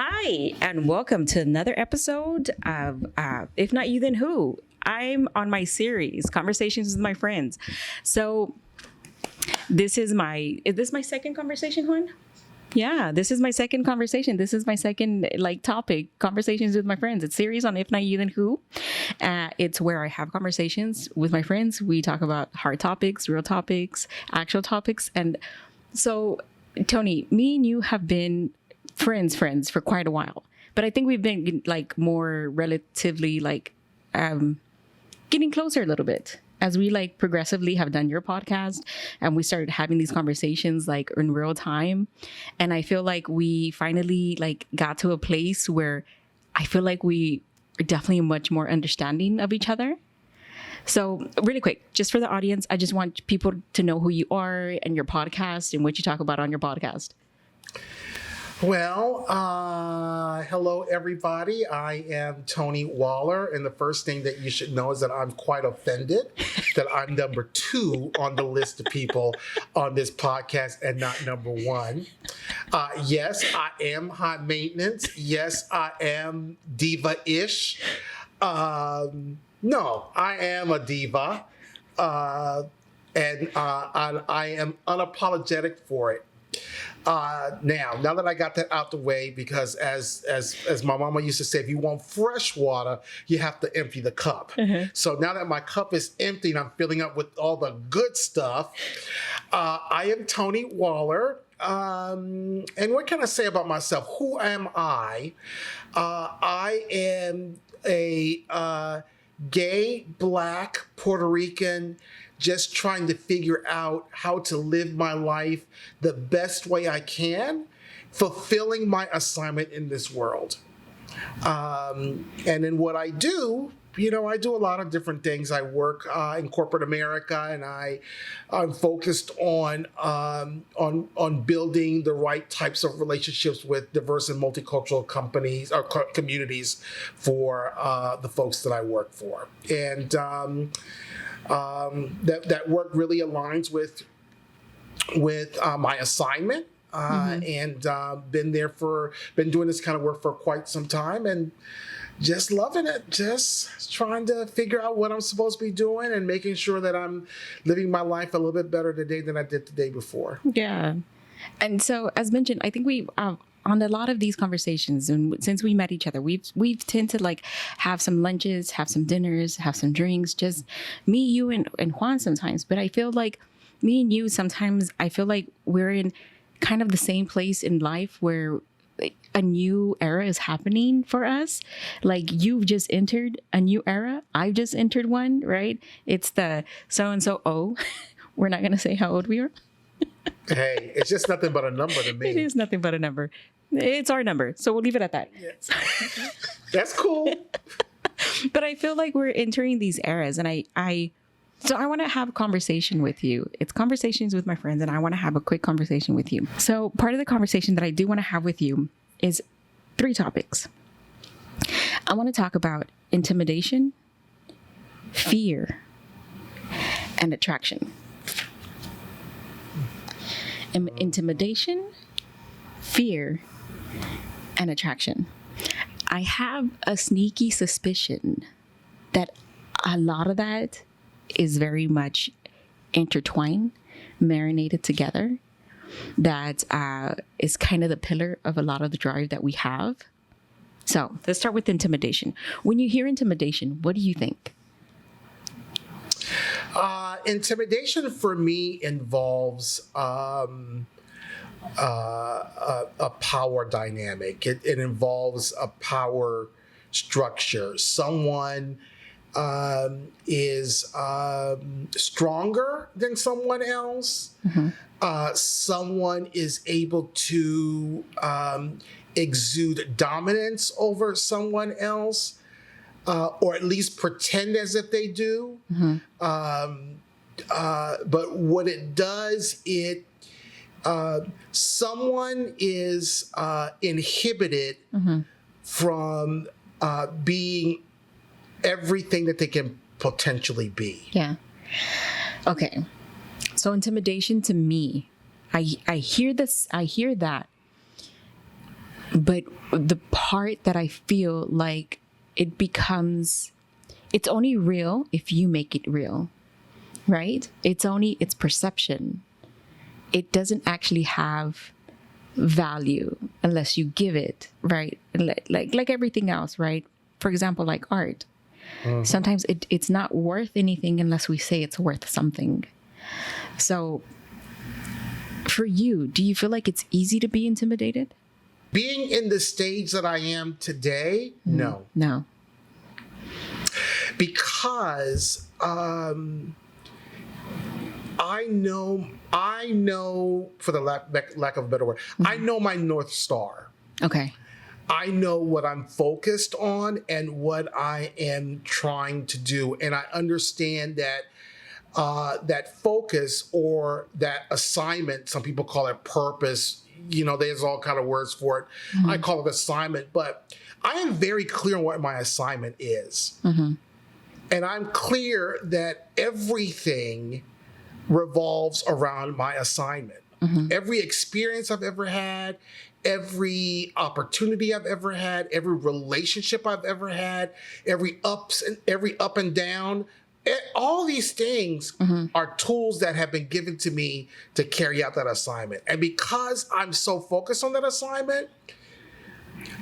Hi, and welcome to another episode of If Not You, Then Who? I'm on my series, Conversations with My Friends. So, is this my second conversation, Juan? Yeah, this is my second conversation. This is my second topic, conversations with my friends. It's series on If Not You Then Who. It's where I have conversations with my friends. We talk about hard topics, real topics, actual topics. And so, Tony, me and you have been friends for quite a while. But I think we've been more relatively getting closer a little bit as we progressively have done your podcast and we started having these conversations in real time. And I feel like we finally got to a place where I feel like we are definitely much more understanding of each other. So really quick, just for the audience, I just want people to know who you are and your podcast and what you talk about on your podcast. Well, hello everybody. I am Tony Waller, and the first thing that you should know is that I'm quite offended that I'm number 2 on the list of people on this podcast and not number 1. Yes, I am high maintenance. Yes, I am diva-ish. No, I am a diva, and I am unapologetic for it. Now that I got that out the way, because as my mama used to say, if you want fresh water, you have to empty the cup. Mm-hmm. So now that my cup is empty and I'm filling up with all the good stuff, I am Tony Waller. And what can I say about myself? Who am I? I am a gay, Black, Puerto Rican, just trying to figure out how to live my life the best way I can, fulfilling my assignment in this world. And in what I do, I do a lot of different things. I work in corporate America, and I'm focused on building the right types of relationships with diverse and multicultural companies or communities for the folks that I work for. And that work really aligns with my assignment, and been doing this kind of work for quite some time, and just loving it. Just trying to figure out what I'm supposed to be doing and making sure that I'm living my life a little bit better today than I did the day before. Yeah, and so as mentioned, I think we on a lot of these conversations, and since we met each other, we've tend to have some lunches, have some dinners, have some drinks, just me, you, and Juan sometimes. But I feel like me and you sometimes, I feel like we're in kind of the same place in life where a new era is happening for us. You've just entered a new era. I've just entered one, right? It's the so-and-so. Oh, we're not going to say how old we are. Hey, it's just nothing but a number to me. It is nothing but a number. It's our number. So we'll leave it at that. Yes. That's cool. But I feel like we're entering these eras, and so I want to have a conversation with you. It's conversations with my friends, and I want to have a quick conversation with you. So part of the conversation that I do want to have with you is 3 topics. I want to talk about intimidation, fear, and attraction. Intimidation, fear, and attraction. I have a sneaky suspicion that a lot of that is very much intertwined, marinated together. That is kind of the pillar of a lot of the drive that we have. So let's start with intimidation. When you hear intimidation, what do you think? Intimidation for me involves a power dynamic. It involves a power structure. Someone is stronger than someone else. Mm-hmm. Someone is able to exude dominance over someone else, or at least pretend as if they do. Mm-hmm. But what it does, someone is inhibited mm-hmm. from being everything that they can potentially be. Yeah. Okay. So intimidation to me, I hear this, I hear that But the part that I feel like it's only real if you make it real, right? It's perception. It doesn't actually have value unless you give it, right? Like everything else, right? For example, like art. Sometimes it's not worth anything unless we say it's worth something. So for you, do you feel like it's easy to be intimidated? Being in the stage that I am today, no. No. Because I know, for the lack of a better word, I know my North Star. Okay. I know what I'm focused on and what I am trying to do. And I understand that that focus or that assignment, some people call it purpose, there's all kind of words for it. I call it assignment, but I am very clear on what my assignment is. And I'm clear that everything revolves around my assignment. Every experience I've ever had, every opportunity I've ever had, every relationship I've ever had, every up and down, all these things are tools that have been given to me to carry out that assignment. And because I'm so focused on that assignment,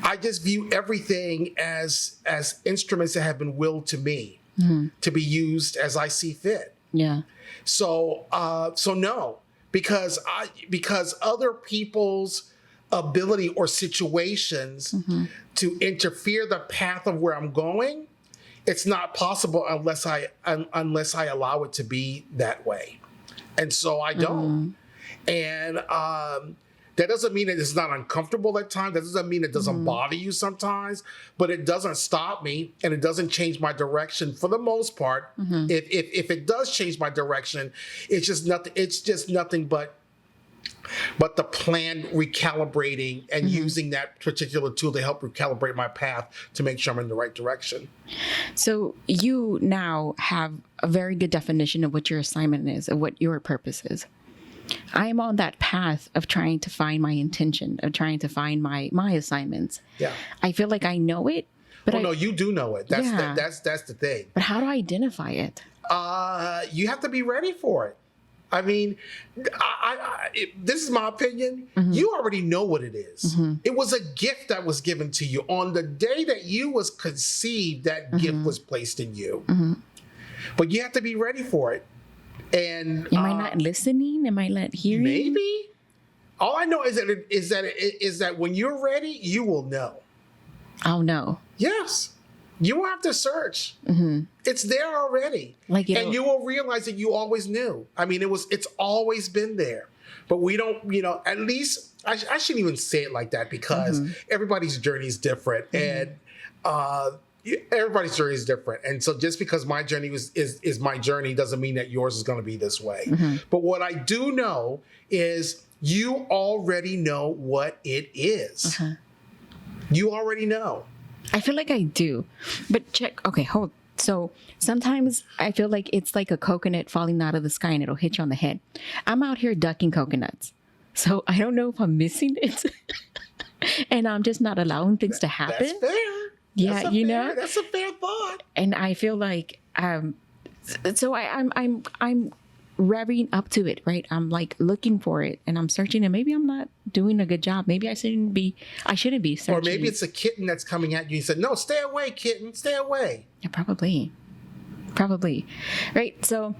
I just view everything as instruments that have been willed to me to be used as I see fit. Yeah. So no, because other people's ability or situations to interfere the path of where I'm going, it's not possible unless I allow it to be that way. And so I don't. And that doesn't mean that it's not uncomfortable at times. That doesn't mean it doesn't bother you sometimes, but it doesn't stop me and it doesn't change my direction for the most part. If it does change my direction, it's just nothing but the planned recalibrating and using that particular tool to help recalibrate my path to make sure I'm in the right direction. So you now have a very good definition of what your assignment is, of what your purpose is. I am on that path of trying to find my intention, of trying to find my assignments. Yeah. I feel like I know it, but no, you do know it. That's the thing. But how do I identify it? You have to be ready for it. I mean, this is my opinion. You already know what it is. It was a gift that was given to you. On the day that you was conceived, that gift was placed in you. But you have to be ready for it. And am I not listening? Am I not hearing? Maybe. All I know is that when you're ready, you will know. I'll know. Yes. You won't have to search. It's there already. And you will realize that you always knew. I mean, it's always been there. But we don't, at least, I shouldn't even say it like that because everybody's journey is different. And everybody's journey is different. And so just because my journey is my journey doesn't mean that yours is going to be this way. But what I do know is you already know what it is. You already know. I feel like I do, but hold. So sometimes I feel like it's like a coconut falling out of the sky and it'll hit you on the head. I'm out here ducking coconuts. So I don't know if I'm missing it and I'm just not allowing things to happen. That's fair. Yeah. That's a fair thought. And I feel like, so I'm revving up to it, right? I'm like looking for it and I'm searching and maybe I'm not doing a good job. Maybe I shouldn't be searching. Or maybe it's a kitten that's coming at you and said, no, stay away, kitten, stay away. Yeah, probably. Right. So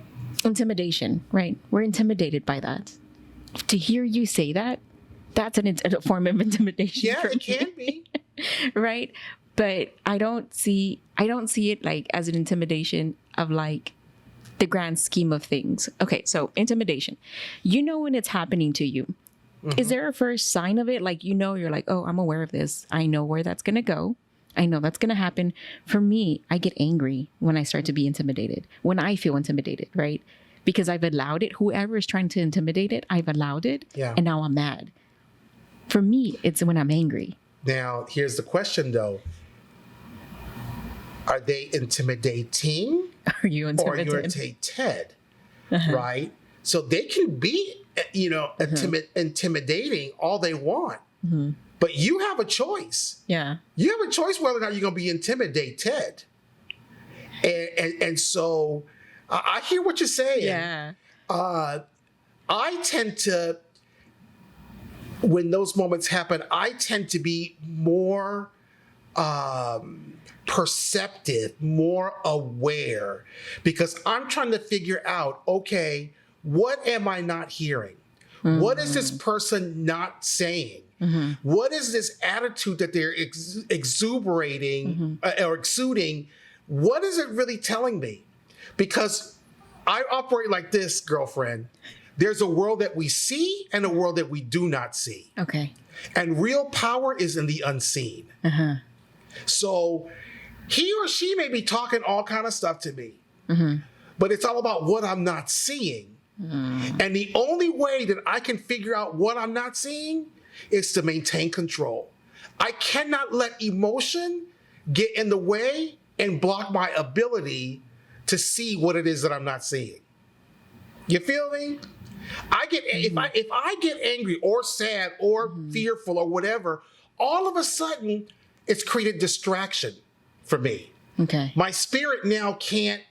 intimidation, right? We're intimidated by that. To hear you say that, that's a form of intimidation. Yeah, it can be. Right. But I don't see it like as an intimidation of like the grand scheme of things. Okay, so intimidation. When it's happening to you. Is there a first sign of it? Like, you're like, oh, I'm aware of this. I know where that's going to go. I know that's going to happen. For me, I get angry when I start to be intimidated, when I feel intimidated, right? Because I've allowed it. Whoever is trying to intimidate it, I've allowed it. Yeah. And now I'm mad. For me, it's when I'm angry. Now, here's the question, though. Are they intimidating? Are you intimidated? Or you're intimidated, right? So they can be, intimidating all they want. But you have a choice. Yeah. You have a choice whether or not you're going to be intimidated. And so I hear what you're saying. Yeah. I tend to, when those moments happen, I tend to be more perceptive, more aware, because I'm trying to figure out, okay, what am I not hearing? What is this person not saying? What is this attitude that they're exuberating or exuding? What is it really telling me? Because I operate like this, girlfriend. There's a world that we see and a world that we do not see. Okay. And real power is in the unseen. So he or she may be talking all kind of stuff to me, but it's all about what I'm not seeing. And the only way that I can figure out what I'm not seeing is to maintain control. I cannot let emotion get in the way and block my ability to see what it is that I'm not seeing. You feel me? If I get angry or sad or fearful or whatever, all of a sudden it's created distraction for me. Okay. My spirit now can't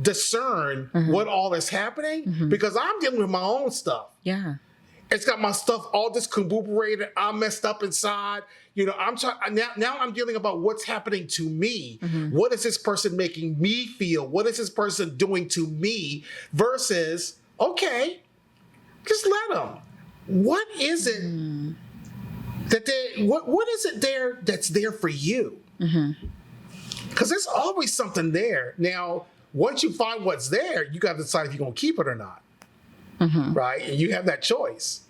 discern what all is happening because I'm dealing with my own stuff. Yeah. It's got my stuff all discombobulated. I'm messed up inside. You know, I'm trying now. I'm dealing about what's happening to me. What is this person making me feel? What is this person doing to me? Versus, okay, just let them. What is it that they? What is it there that's there for you? Because there's always something there. Now, once you find what's there, you got to decide if you're gonna keep it or not. Right? And you have that choice.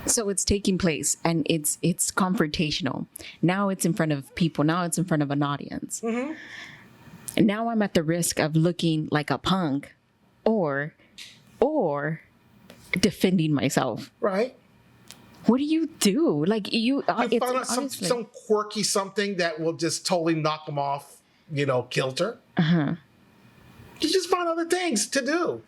So it's taking place and it's confrontational. Now it's in front of people. Now it's in front of an audience. And now I'm at the risk of looking like a punk or defending myself. Right? What do you do? Like You find out some quirky something that will just totally knock them off, kilter. You just find other things to do.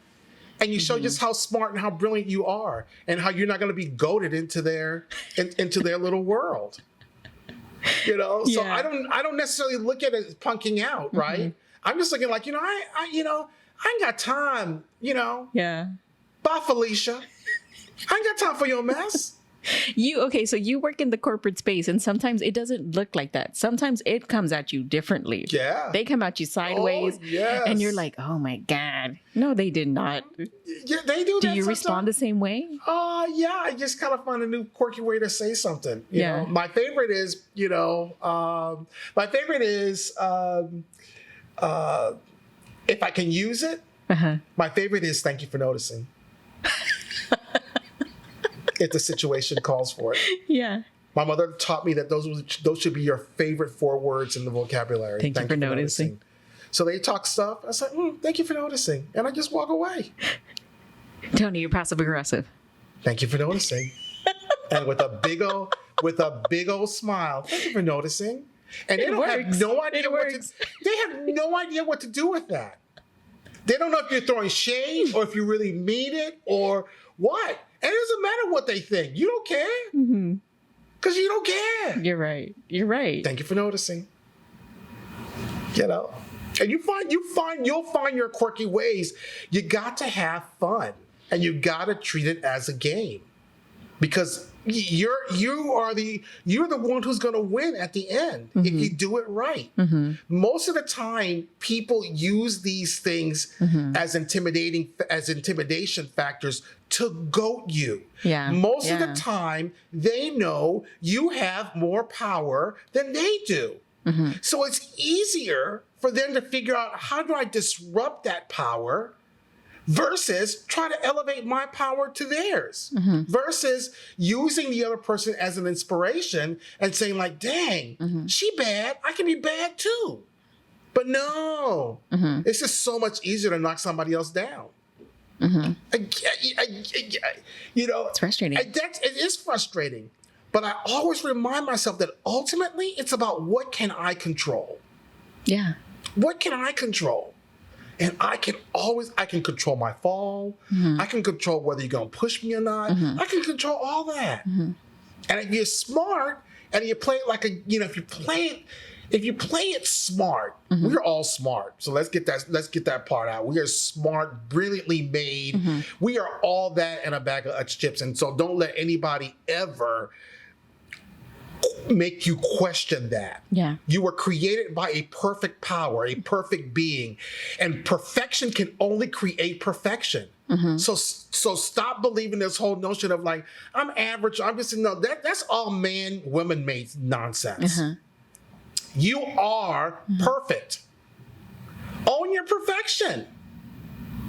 And you show just how smart and how brilliant you are and how you're not going to be goaded into their little world. So I don't necessarily look at it as punking out, right? I'm just looking like, I ain't got time, Yeah. Bye, Felicia. I ain't got time for your mess. So you work in the corporate space and sometimes it doesn't look like that. Sometimes it comes at you differently. Yeah. They come at you sideways and you're like, oh my God. No, they did not. Yeah, they do. Do you respond the same way? Yeah, I just kind of find a new quirky way to say something. You Yeah. know? My favorite is, if I can use it, my favorite is thank you for noticing. If the situation calls for it. Yeah. My mother taught me that those should be your favorite 4 words in the vocabulary. Thank you for noticing. So they talk stuff. I said, thank you for noticing. And I just walk away. Tony, you're passive aggressive. Thank you for noticing. And with a big old smile, thank you for noticing. And they have no idea they have no idea what to do with that. They don't know if you're throwing shade or if you really mean it or what. And it doesn't matter what they think. You don't care. Because you don't care. You're right. Thank you for noticing. And you'll find your quirky ways. You got to have fun. And you got to treat it as a game. Because you're the one who's going to win at the end if you do it right. Most of the time, people use these things as intimidation factors to goat you. Yeah. Most of the time, they know you have more power than they do. So it's easier for them to figure out, how do I disrupt that power versus try to elevate my power to theirs, versus using the other person as an inspiration and saying like, dang, she bad, I can be bad too. But no, it's just so much easier to knock somebody else down. It's frustrating. It is frustrating. But I always remind myself that ultimately it's about what can I control? Yeah. What can I control? And I can control my fall. I can control whether you're going to push me or not. I can control all that. And if you're smart and you play it like if you play it smart, we're all smart. So let's get that part out. We are smart, brilliantly made. We are all that in a bag of chips. And so don't let anybody ever make you question that. Yeah. You were created by a perfect power, a perfect being, and perfection can only create perfection. So stop believing this whole notion of like, I'm average. I'm just no. That's all man, woman made nonsense. You are perfect. Own your perfection.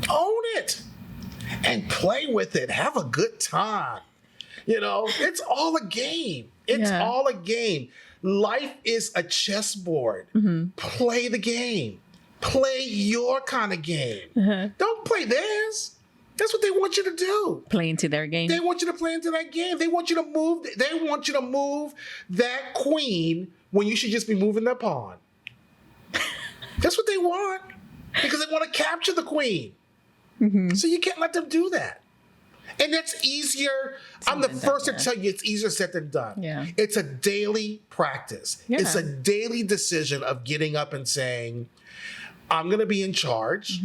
Own it, and play with it. Have a good time. It's all a game. It's all a game. Life is a chessboard. Play the game. Play your kind of game. Don't play theirs. That's what they want you to do. Play into their game. They want you to play into that game. They want you to move. They want you to move that queen when you should just be moving the pawn. That's what they want, because they want to capture the queen. So you can't let them do that. And that's easier. I'm the first to tell you it's easier said than done. Yeah. It's a daily practice. Yeah. It's a daily decision of getting up and saying, I'm going to be in charge.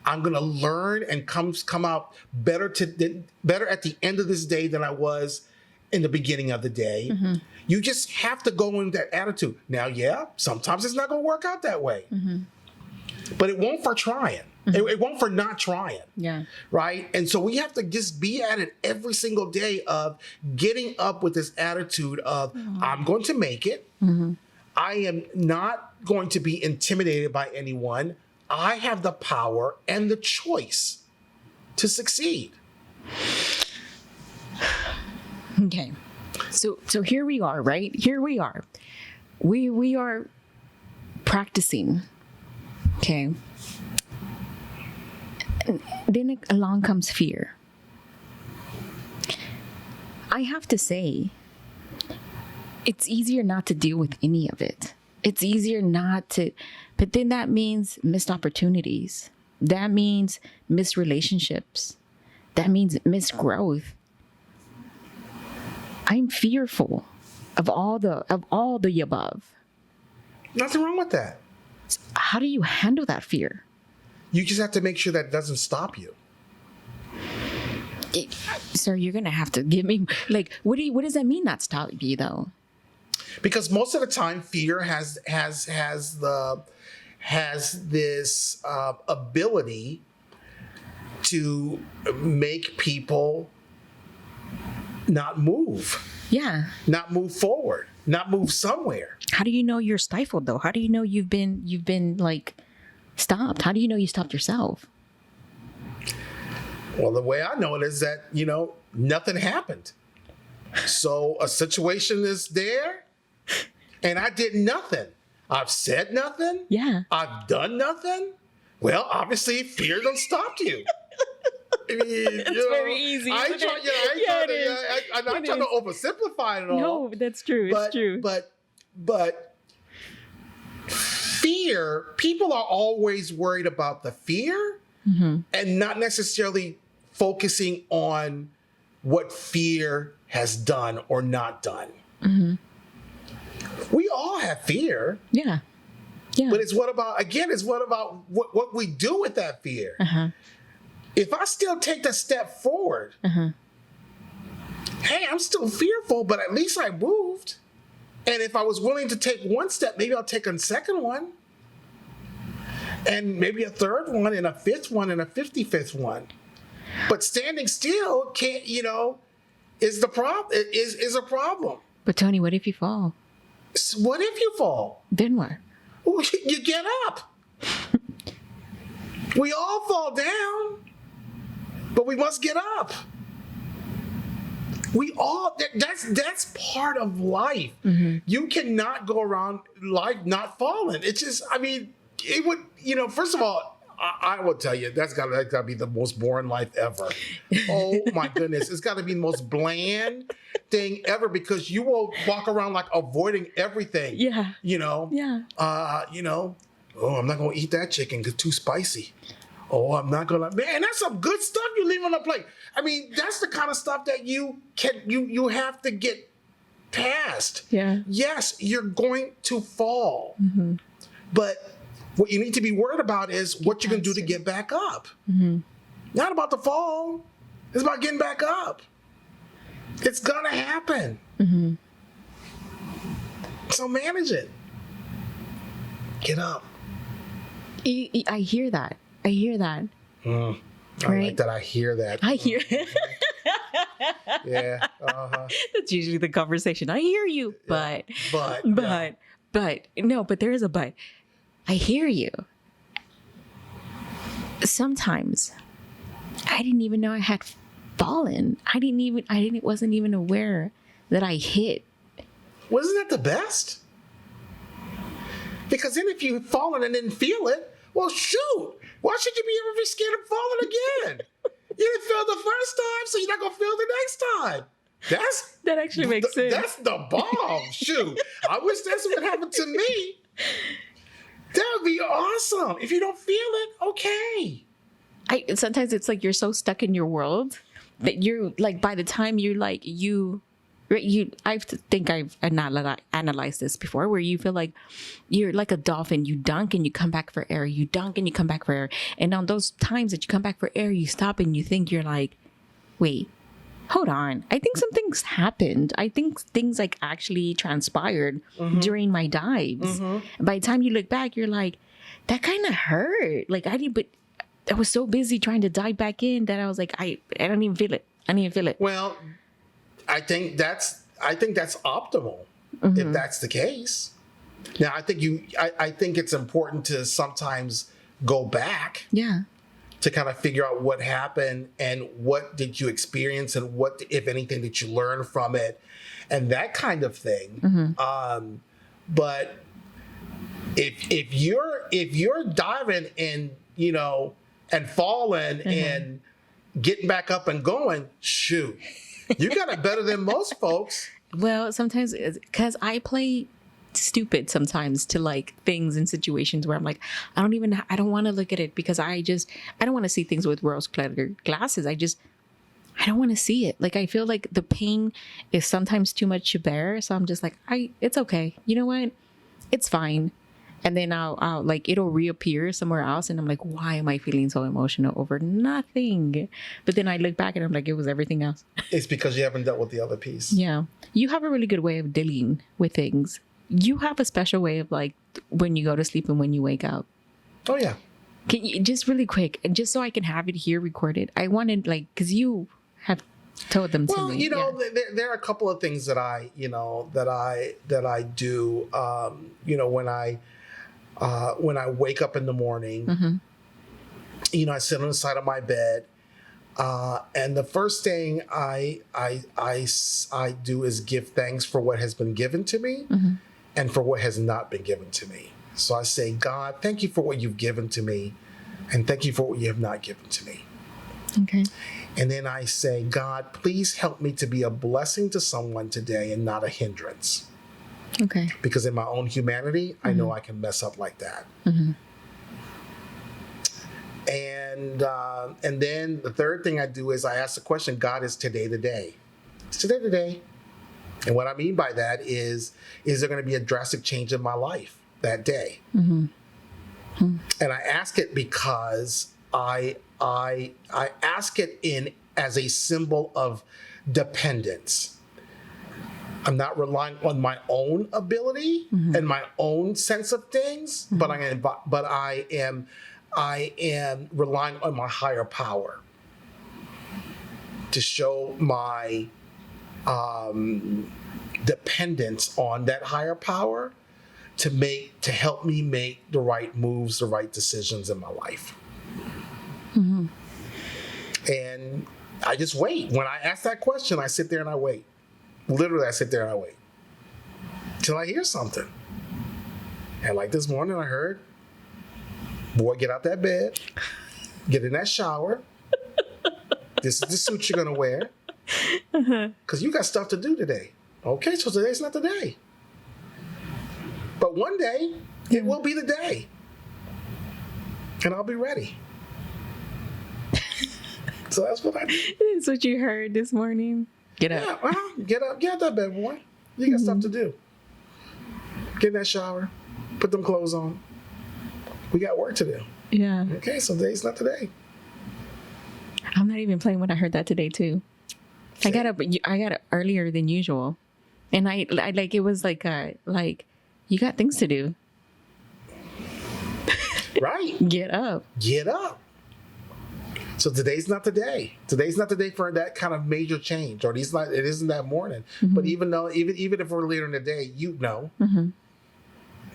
I'm going to learn and come out better at the end of this day than I was in the beginning of the day. You just have to go in with that attitude. Now, sometimes it's not going to work out that way. But it won't for trying. It won't for not trying. Yeah. Right? And so we have to just be at it every single day of getting up with this attitude of, I'm going to make it. I am not going to be intimidated by anyone. I have the power and the choice to succeed. Okay. So here we are, right? Here we are. We are practicing. Okay. And then along comes fear. I have to say, it's easier not to deal with any of it. It's easier not to, but then that means missed opportunities. That means missed relationships. That means missed growth. I'm fearful of all the above. Nothing wrong with that. How do you handle that fear? You just have to make sure that it doesn't stop you. Sir, you're gonna have to give me what does that mean? Not stop you though? Because most of the time, fear has this ability to make people not move. Yeah. Not move forward. Not move somewhere. How do you know you're stifled though? How do you know you've been like stopped? How do you know you stopped yourself? Well, the way I know it is that, nothing happened. So a situation is there and I did nothing. I've said nothing. Yeah. I've done nothing. Well, obviously fear done stopped you. I mean, It's very easy. I'm not trying to oversimplify it all. No, that's true. It's true. But fear, people are always worried about the fear and not necessarily focusing on what fear has done or not done. We all have fear. Yeah. Yeah. But it's what about what we do with that fear. If I still take the step forward, hey, I'm still fearful, but at least I moved. And if I was willing to take one step, maybe I'll take a second one. And maybe a third one, and a fifth one, and a 55th one. But standing still can't, is the problem. Is a problem. But Tony, what if you fall? What if you fall? Then what? Well, you get up. We all fall down, but we must get up. We all, that's part of life. You cannot go around life not falling. It's just, it would, first of all, I will tell you, that's gotta be the most boring life ever. Oh my goodness. It's gotta be the most bland thing ever, because you will walk around like avoiding everything. Yeah. Yeah. Oh, I'm not gonna eat that chicken. It's too spicy. Oh, I'm not gonna. Man, that's some good stuff you leave on the plate. I mean, that's the kind of stuff that you have to get past. Yeah. Yes, you're going to fall, but what you need to be worried about is what you're gonna do to get back up. Not about the fall. It's about getting back up. It's gonna happen. So manage it. Get up. I hear that. I hear that. I Right. like that. I hear that. I hear. Yeah. That's usually the conversation. I hear you, but But no, but there is a but. I hear you. Sometimes I didn't even know I had fallen. Wasn't even aware that I hit. wasn't that the best? Because then if you've fallen and didn't feel it, well, shoot. Why should you ever be scared of falling again? You didn't feel it the first time, so you're not gonna feel it the next time. That actually makes sense. That's the bomb. Shoot. I wish that's what happened to me. That would be awesome. If you don't feel it, okay. Sometimes it's like you're so stuck in your world that you're like, by the time you're like I think I've analyzed this before, where you feel like you're like a dolphin. You dunk and you come back for air. You dunk and you come back for air. And on those times that you come back for air, you stop and you think, you're like, wait, hold on. I think some things happened. I think things like actually transpired during my dives. By the time you look back, you're like, that kind of hurt. Like but I was so busy trying to dive back in that I was like, I don't even feel it. I didn't even feel it. Well, I think that's optimal if that's the case. Now, I think it's important to sometimes go back Yeah. to kind of figure out what happened and what did you experience and what, if anything, did you learn from it, and that kind of thing. But if you're diving and and falling and getting back up and going, shoot, you got it better than most folks. Well, sometimes because I play stupid sometimes to like things and situations where I'm like, I don't want to look at it because I don't want to see things with rose-colored glasses. I don't want to see it. Like, I feel like the pain is sometimes too much to bear. So I'm just like, it's okay. You know what? It's fine. And then I'll like, it'll reappear somewhere else. And I'm like, why am I feeling so emotional over nothing? But then I look back and I'm like, it was everything else. It's because you haven't dealt with the other piece. Yeah. You have a really good way of dealing with things. You have a special way of like when you go to sleep and when you wake up. Oh, yeah. Can you just really quick, and just so I can have it here recorded, I wanted like, because you have told them to me. Well, Yeah. there are a couple of things that I do. When I wake up in the morning, I sit on the side of my bed, and the first thing I do is give thanks for what has been given to me and for what has not been given to me. So I say, God, thank you for what you've given to me, and thank you for what you have not given to me. Okay. And then I say, God, please help me to be a blessing to someone today and not a hindrance. Okay. Because in my own humanity, I know I can mess up like that. And then the third thing I do is I ask the question, God, is today the day? Is today the day? And what I mean by that is there going to be a drastic change in my life that day? And I ask it because I ask it as a symbol of dependence. I'm not relying on my own ability and my own sense of things, but I am relying on my higher power to show my dependence on that higher power to help me make the right moves, the right decisions in my life. And I just wait. When I ask that question, I sit there and I wait. Literally, I sit there and I wait till I hear something. And like this morning, I heard, boy, get out that bed, get in that shower. This is the suit you're going to wear because you got stuff to do today. Okay, so today's not the day. But one day, it will be the day. and I'll be ready. So that's what I do. That's what you heard this morning. Get up. Yeah, get up, get out that bed, boy. You got stuff to do. Get in that shower, put them clothes on. We got work to do. Yeah. Okay, so today's not today. I'm not even playing when I heard that today too. I got up earlier than usual. And I like, it was like you got things to do. Right. Get up. Get up. So today's not the day. Today's not the day for that kind of major change, or it isn't that morning. But even if we're later in the day, you'd know.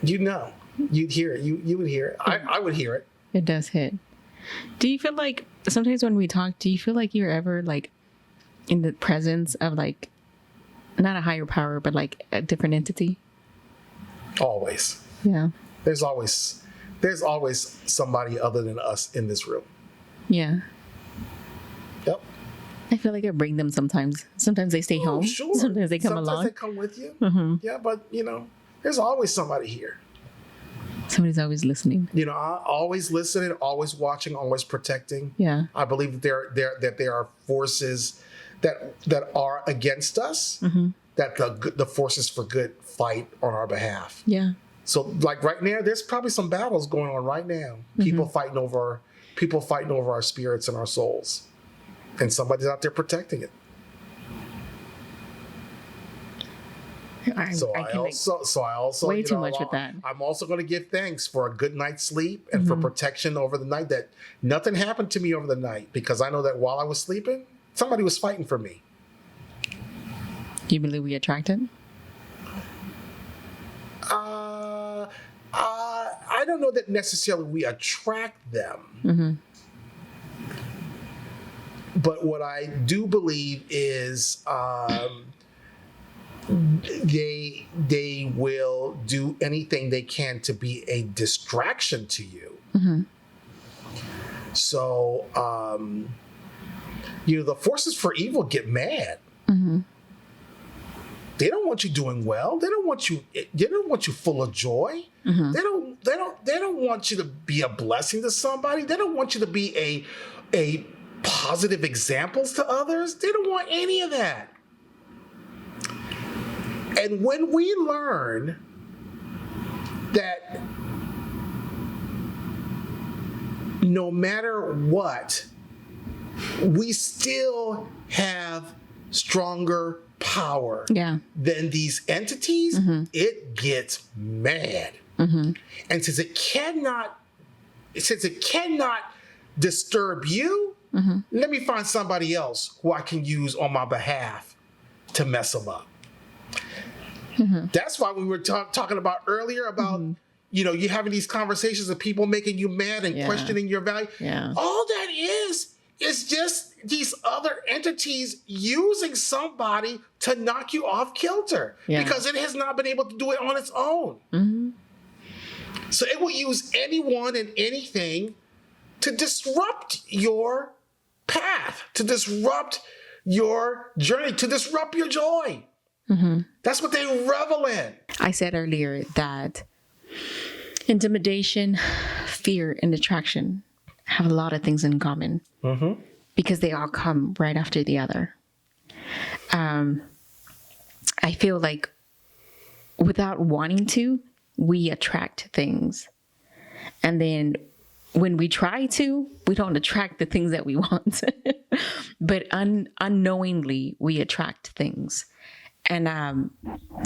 You'd know. You'd hear it. You would hear it. I would hear it. It does hit. Do you feel like sometimes when we talk, do you feel like you're ever like in the presence of like not a higher power, but like a different entity? Always. Yeah. There's always somebody other than us in this room. Yeah. Yep. I feel like I bring them sometimes. Sometimes they stay home. Sure. Sometimes they come Sometimes along. they come with you. Yeah, but there's always somebody here. Somebody's always listening. Always listening, always watching, always protecting. Yeah. I believe that there are forces that are against us. That the forces for good fight on our behalf. Yeah. So like right now, there's probably some battles going on right now. People fighting over our spirits and our souls, and somebody's out there protecting it. I also way too much with that. I'm also going to give thanks for a good night's sleep and for protection over the night, that nothing happened to me over the night, because I know that while I was sleeping, somebody was fighting for me. You believe we attracted? I don't know that necessarily we attract them. But what I do believe is they will do anything they can to be a distraction to you. So, the forces for evil get mad. They don't want you doing well. They don't want you full of joy. They don't want you to be a blessing to somebody. They don't want you to be a positive examples to others. They don't want any of that. And when we learn that no matter what, we still have stronger power than these entities, it gets mad. And since it cannot disturb you, let me find somebody else who I can use on my behalf to mess them up. That's why we were talking about earlier about you having these conversations of people making you mad and questioning your value. All that is just these other entities using somebody to knock you off kilter because it has not been able to do it on its own. So it will use anyone and anything to disrupt your path, to disrupt your journey, to disrupt your joy. That's what they revel in. I said earlier that intimidation, fear, and attraction have a lot of things in common because they all come right after the other. I feel like without wanting to, we attract things. And then when we try to, we don't attract the things that we want. But unknowingly, we attract things. And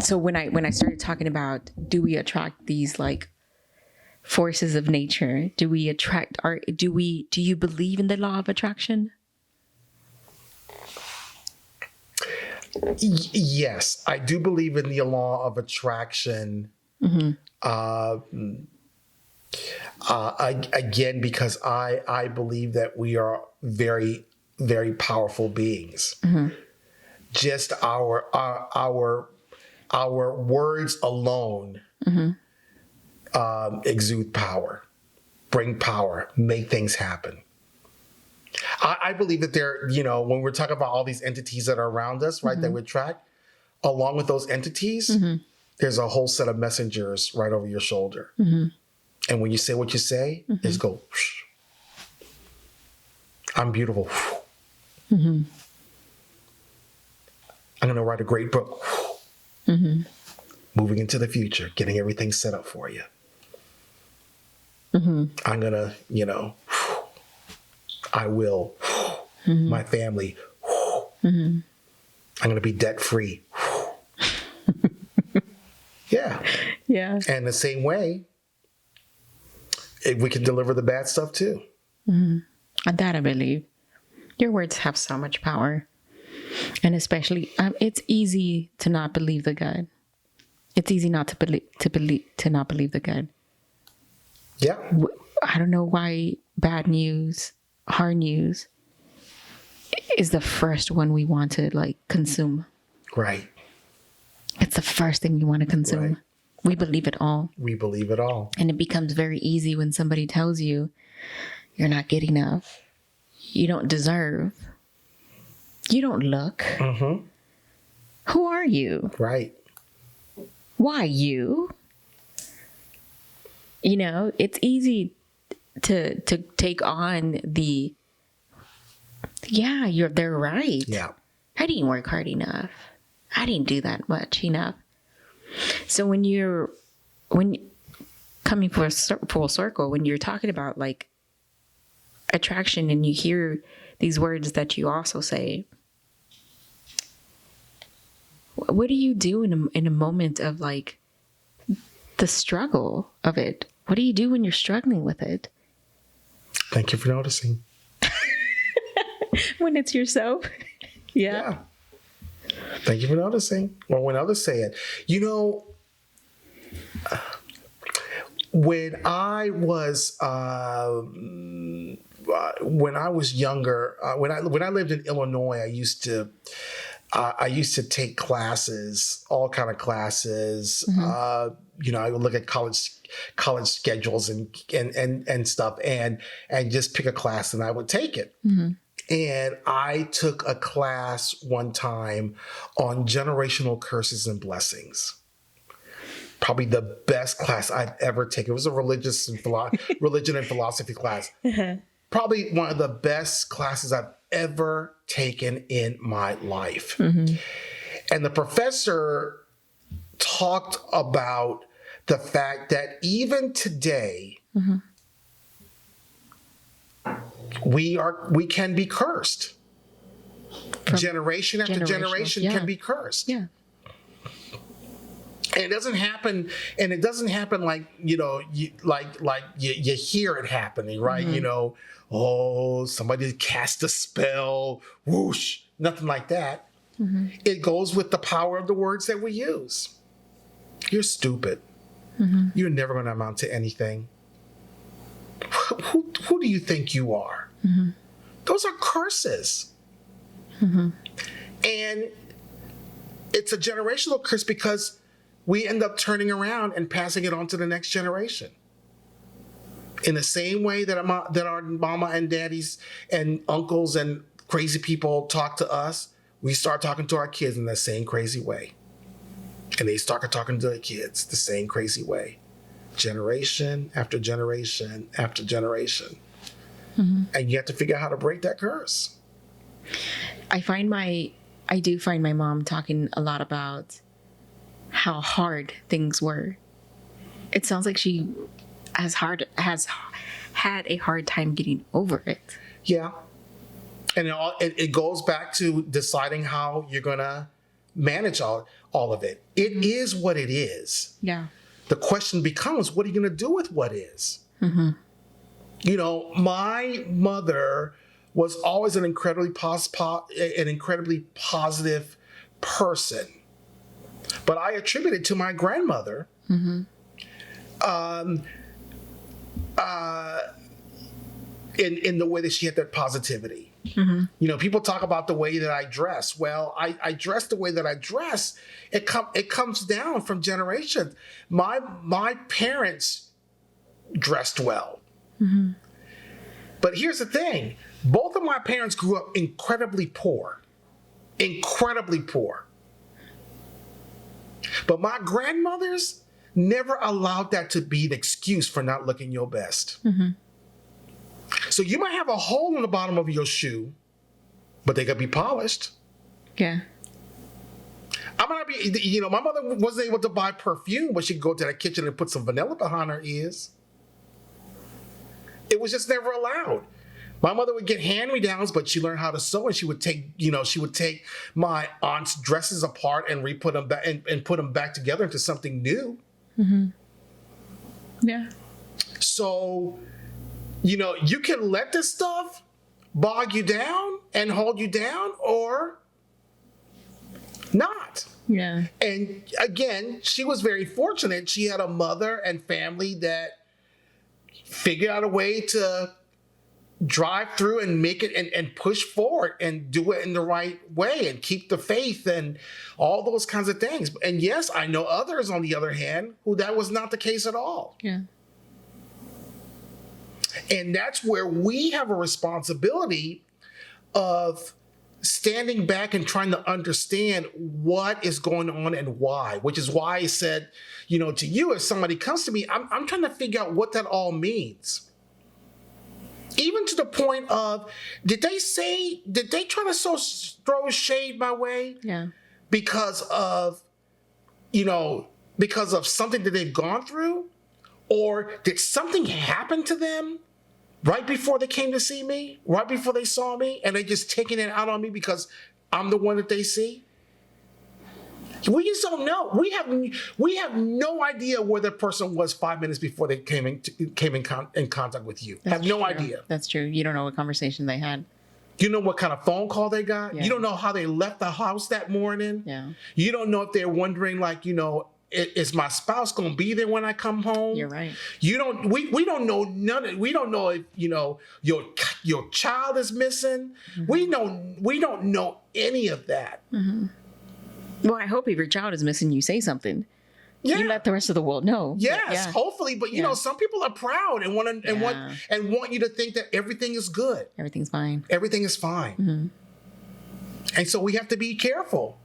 so when I started talking about, do we attract these like forces of nature? Do we attract do you believe in the law of attraction? Yes, I do believe in the law of attraction. Again, because I believe that we are very, very powerful beings. Just our words alone exude power, bring power, make things happen. I believe that when we're talking about all these entities that are around us, right, that we attract, along with those entities, there's a whole set of messengers right over your shoulder. And when you say what you say, it's go, whoosh. I'm beautiful. I'm going to write a great book. Moving into the future, getting everything set up for you. I'm going to, I will. My family. I'm going to be debt free. Yeah. Yeah. And the same way, we can deliver the bad stuff too. That I believe. Your words have so much power. And especially, it's easy to not believe the good. It's easy not to not believe the good. Yeah. I don't know why bad news, hard news, is the first one we want to like consume. Right. It's the first thing you want to consume. Right. We believe it all. We believe it all. And it becomes very easy when somebody tells you you're not good enough, you don't deserve, you don't look. Who are you? Right. Why you? It's easy to take on they're right. Yeah. I didn't work hard enough. I didn't do that much enough. So when coming for full circle, when you're talking about like attraction and you hear these words that you also say, what do you do in a moment of like the struggle of it? What do you do when you're struggling with it? Thank you for noticing. When it's yourself. Yeah. Thank you for noticing. Or when others say it. When I was younger, when I lived in Illinois, I used to take classes, all kind of classes. I would look at college schedules and stuff, and just pick a class, and I would take it. And I took a class one time on generational curses and blessings. Probably the best class I've ever taken. It was a religion and philosophy class. Probably one of the best classes I've ever taken in my life. And the professor talked about the fact that even today, we can be cursed. Generation after generation can be cursed. Yeah. And it doesn't happen like, you hear it happening, right? Somebody cast a spell, whoosh, nothing like that. It goes with the power of the words that we use. You're stupid. You're never going to amount to anything. Who do you think you are? Those are curses. And it's a generational curse because we end up turning around and passing it on to the next generation. In the same way that our mama and daddies and uncles and crazy people talk to us, we start talking to our kids in the same crazy way. And they start talking to their kids the same crazy way. Generation after generation after generation. And you have to figure out how to break that curse. I do find my mom talking a lot about how hard things were. It sounds like she has had a hard time getting over it. Yeah. And it goes back to deciding how you're going to manage all of it. It is what it is. Yeah. The question becomes, what are you going to do with what is? My mother was always an incredibly positive person. But I attribute it to my grandmother. In the way that she had that positivity. People talk about the way that I dress. Well, I dress the way that I dress. It comes down from generations. My parents dressed well. But here's the thing. Both of my parents grew up incredibly poor. Incredibly poor. But my grandmothers, never allowed that to be an excuse for not looking your best. So you might have a hole in the bottom of your shoe, but they could be polished. Yeah. I might not be, my mother wasn't able to buy perfume, but she'd go to the kitchen and put some vanilla behind her ears. It was just never allowed. My mother would get hand-me-downs, but she learned how to sew, and she would take my aunt's dresses apart and re-put them back and put them back together into something new. Yeah. So, you can let this stuff bog you down and hold you down, or not. Yeah. And again, she was very fortunate. She had a mother and family that figured out a way to drive through and make it and push forward and do it in the right way and keep the faith and all those kinds of things. And yes, I know others, on the other hand, who that was not the case at all. Yeah. And that's where we have a responsibility of standing back and trying to understand what is going on and why, which is why I said, to you, if somebody comes to me, I'm trying to figure out what that all means. Even to the point of, did they try to throw shade my way? Yeah. Because of something that they've gone through? Or did something happen to them right before they came to see me, right before they saw me, and they just taking it out on me because I'm the one that they see? We just don't know. We have no idea where the person was 5 minutes before they came in contact with you. Have no idea. That's true. You don't know what conversation they had. You know what kind of phone call they got. Yeah. You don't know how they left the house that morning. Yeah. You don't know if they're wondering, is my spouse going to be there when I come home? You're right. We don't know we don't know if your child is missing. We don't know any of that. Well, I hope if your child is missing, you say something. Yeah. You let the rest of the world know. Yes, hopefully, but some people are proud and want you to think that everything is good. Everything's fine. Everything is fine. And so we have to be careful.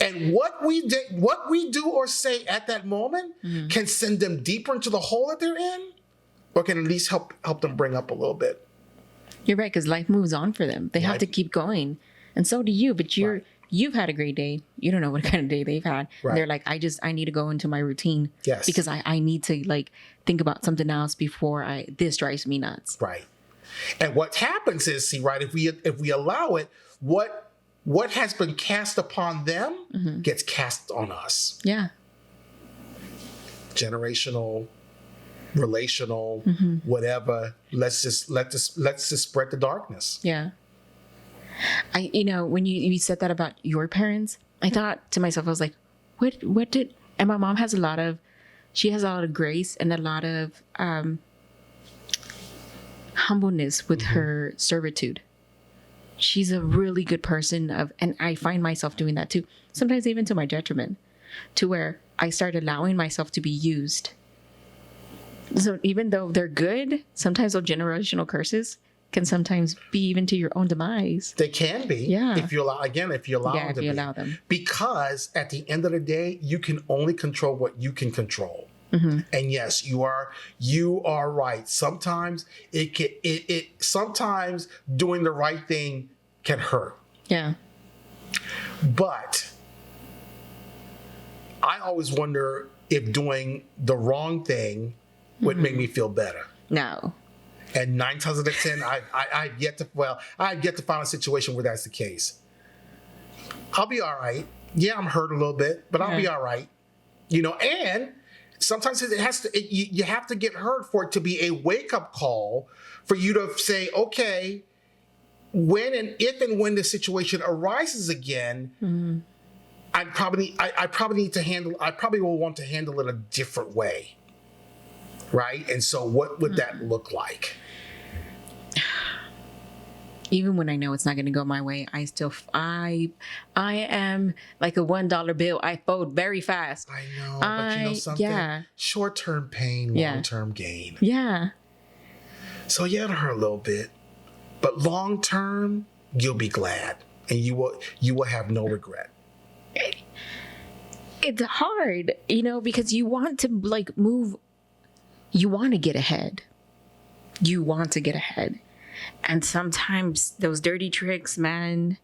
And what we do or say at that moment can send them deeper into the hole that they're in, or can at least help them bring up a little bit. You're right, because life moves on for them. They have to keep going, and so do you. But you've had a great day. You don't know what kind of day they've had. Right. They're like, I need to go into my routine. Yes. Because I need to think about something else before this drives me nuts. Right. And what happens is, if we allow it, what has been cast upon them gets cast on us. Yeah. Generational, relational, whatever. Let's just spread the darkness. Yeah. When you said that about your parents, I thought to myself, I was like, and my mom has a lot of grace and a lot of humbleness with her servitude. She's a really good person and I find myself doing that too. Sometimes even to my detriment, to where I start allowing myself to be used. So even though they're good, sometimes those generational curses can sometimes be even to your own demise. They can be. Yeah. If you allow them. Because at the end of the day, you can only control what you can control. And yes, you are right. Sometimes sometimes doing the right thing can hurt. Yeah. But I always wonder if doing the wrong thing would make me feel better. No. And 9 times out of 10, I've yet to find a situation where that's the case. I'll be all right. Yeah, I'm hurt a little bit, but I'll be all right. And sometimes you have to get hurt for it to be a wake-up call for you to say, okay, if and when the situation arises again, I probably will want to handle it a different way. Right? And so what would that look like? Even when I know it's not going to go my way, I am like a $1 bill. I fold very fast. I know, but you know something? Yeah. Short-term pain, long-term gain. Yeah. So it'll hurt a little bit, but long-term, you'll be glad, and you will have no regret. it's hard, because you want to like move, you want to get ahead. You want to get ahead. And sometimes those dirty tricks, man,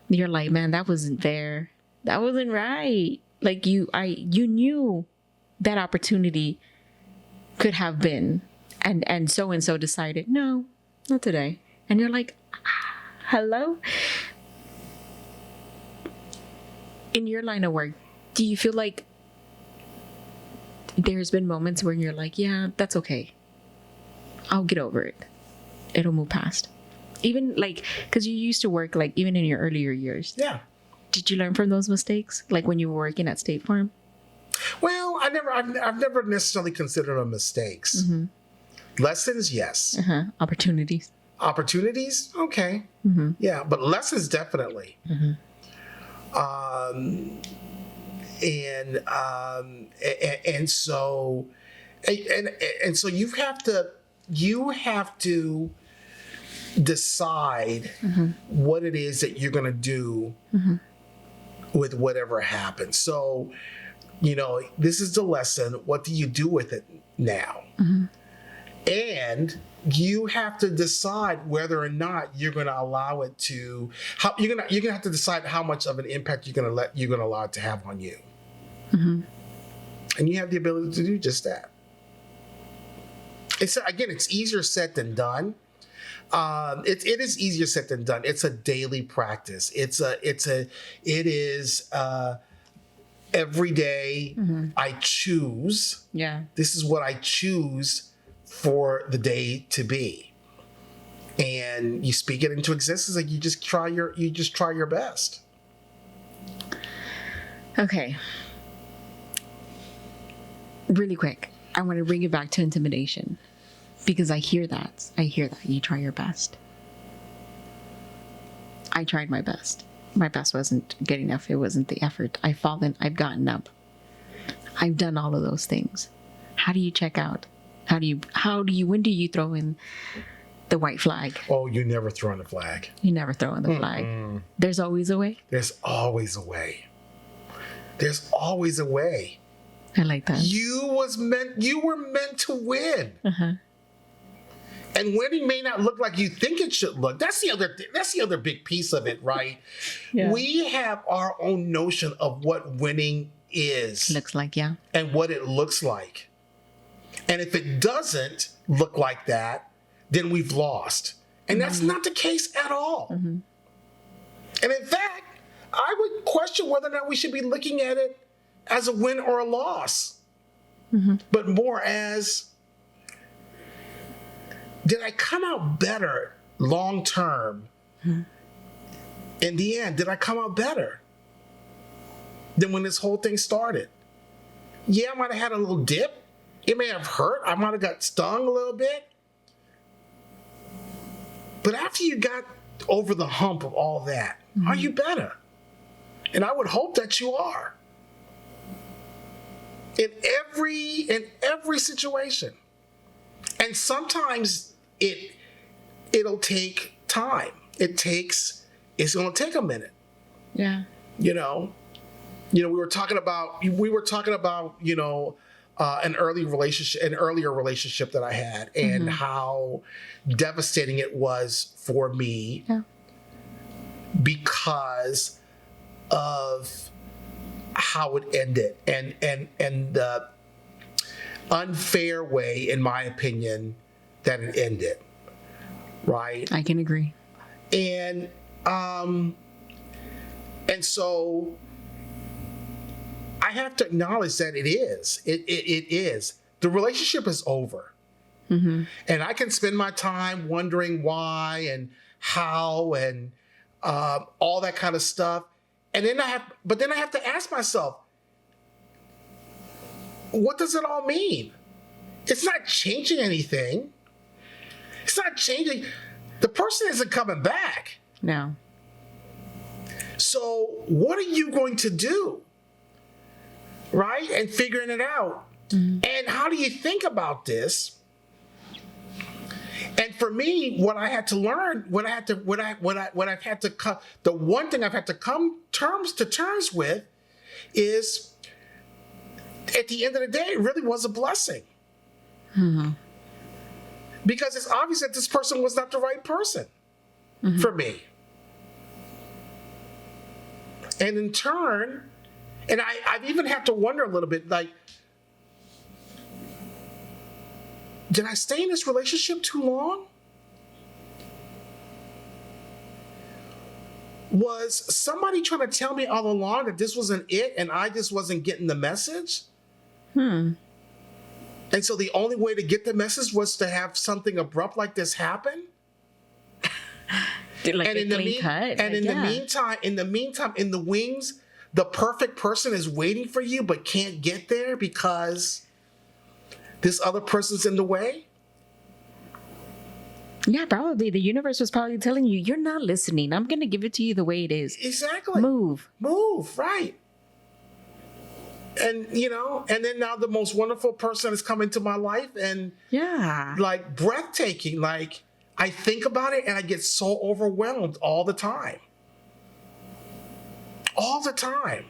you're like, man, that wasn't fair. That wasn't right. Like you knew that opportunity could have been, and so decided, no, not today. And you're like, hello? In your line of work, do you feel like there's been moments where you're like, yeah, that's okay. I'll get over it. It'll move past. Even like, because you used to work like even in your earlier years. Yeah. Did you learn from those mistakes? Like when you were working at State Farm? Well, I've never necessarily considered them mistakes. Lessons, yes. Opportunities. Opportunities, okay. Yeah, but lessons definitely. And so you have to decide what it is that you're going to do with whatever happens. So, this is the lesson. What do you do with it now? And you have to decide whether or not you're going to allow it to. You're gonna have to decide how much of an impact you're going to allow it to have on you. And you have the ability to do just that. It's easier said than done. It is easier said than done. It's a daily practice. It is every day. I choose. Yeah. This is what I choose for the day to be, and you speak it into existence. Like you just try your best. Okay. Really quick, I want to bring it back to intimidation. Because I hear that. You try your best. I tried my best. My best wasn't good enough. It wasn't the effort. I've fallen. I've gotten up. I've done all of those things. How do you check out? When do you throw in the white flag? Oh, you never throw in the flag. You never throw in the flag. There's always a way. There's always a way. There's always a way. I like that. You were meant to win. And winning may not look like you think it should look. That's the other big piece of it, right? Yeah. We have our own notion of what winning is. Looks like, yeah. And what it looks like. And if it doesn't look like that, then we've lost. And that's not the case at all. And in fact, I would question whether or not we should be looking at it as a win or a loss, but more as, did I come out better long term? In the end, did I come out better than when this whole thing started? Yeah, I might have had a little dip. It may have hurt. I might have got stung a little bit. But after you got over the hump of all that, are you better? And I would hope that you are. In every situation. And sometimes it'll take time. It's going to take a minute. Yeah. We were talking about an earlier relationship that I had, and how devastating it was for me because of how it ended and the unfair way, in my opinion, that it ended. Right? I can agree. And so I have to acknowledge that it is. It is. The relationship is over. And I can spend my time wondering why and how and all that kind of stuff. And then I have to ask myself, what does it all mean? It's not changing anything. It's not changing. The person isn't coming back. No. So what are you going to do? Right? And figuring it out. And how do you think about this? And for me, what I had to learn, the one thing I've had to come to terms with is at the end of the day, it really was a blessing. Because it's obvious that this person was not the right person for me. And in turn, and I've even had to wonder a little bit, like, did I stay in this relationship too long? Was somebody trying to tell me all along that this wasn't it and I just wasn't getting the message? And so the only way to get the message was to have something abrupt like this happen? Like And a in the clean cut. and in the meantime, in the wings, the perfect person is waiting for you but can't get there because this other person's in the way? Yeah, probably. The universe was probably telling you, you're not listening. I'm going to give it to you the way it is. Exactly. Move. Right. And, and then now the most wonderful person has come into my life and Yeah. like breathtaking. Like I think about it and I get so overwhelmed all the time. All the time.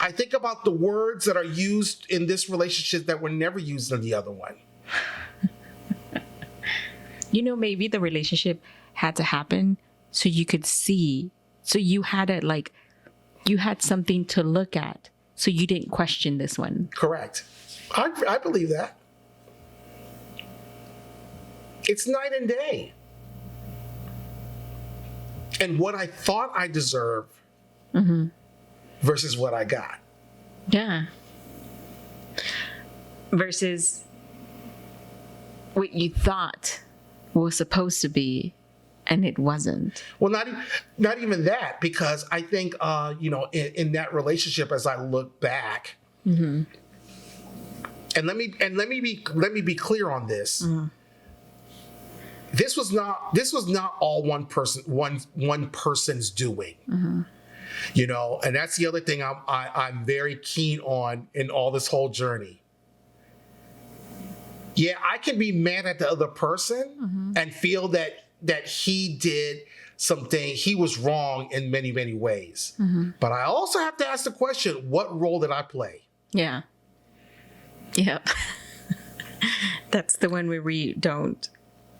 I think about the words that are used in this relationship that were never used in the other one. Maybe the relationship had to happen so you could see. So you had you had something to look at. So you didn't question this one. Correct. I believe that. It's night and day. And what I thought I deserved versus what I got. Yeah. Versus what you thought was supposed to be, and it wasn't. Well, not even that, because I think in that relationship, as I look back, and let me be clear on this. This was not all one person's doing. And that's the other thing I'm very keen on in all this whole journey. Yeah, I can be mad at the other person and feel that he did something, he was wrong in many, many ways. But I also have to ask the question, what role did I play? Yeah. Yep. That's the one where we don't.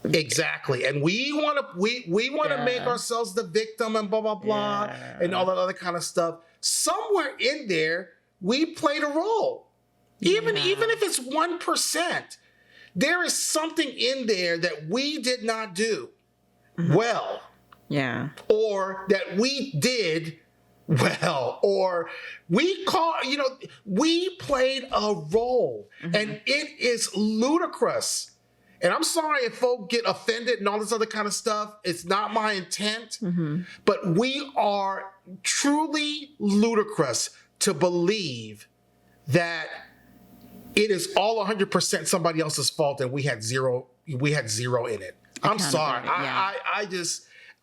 Exactly. And we want to make ourselves the victim and blah, blah, blah, and all that other kind of stuff. Somewhere in there, we played a role. Even if it's 1%, there is something in there that we did not do well. Yeah. Or that we did well. Or we played a role. And it is ludicrous. And I'm sorry if folk get offended and all this other kind of stuff. It's not my intent. But we are truly ludicrous to believe that it is all 100% somebody else's fault and we had zero in it. I'm sorry. Yeah.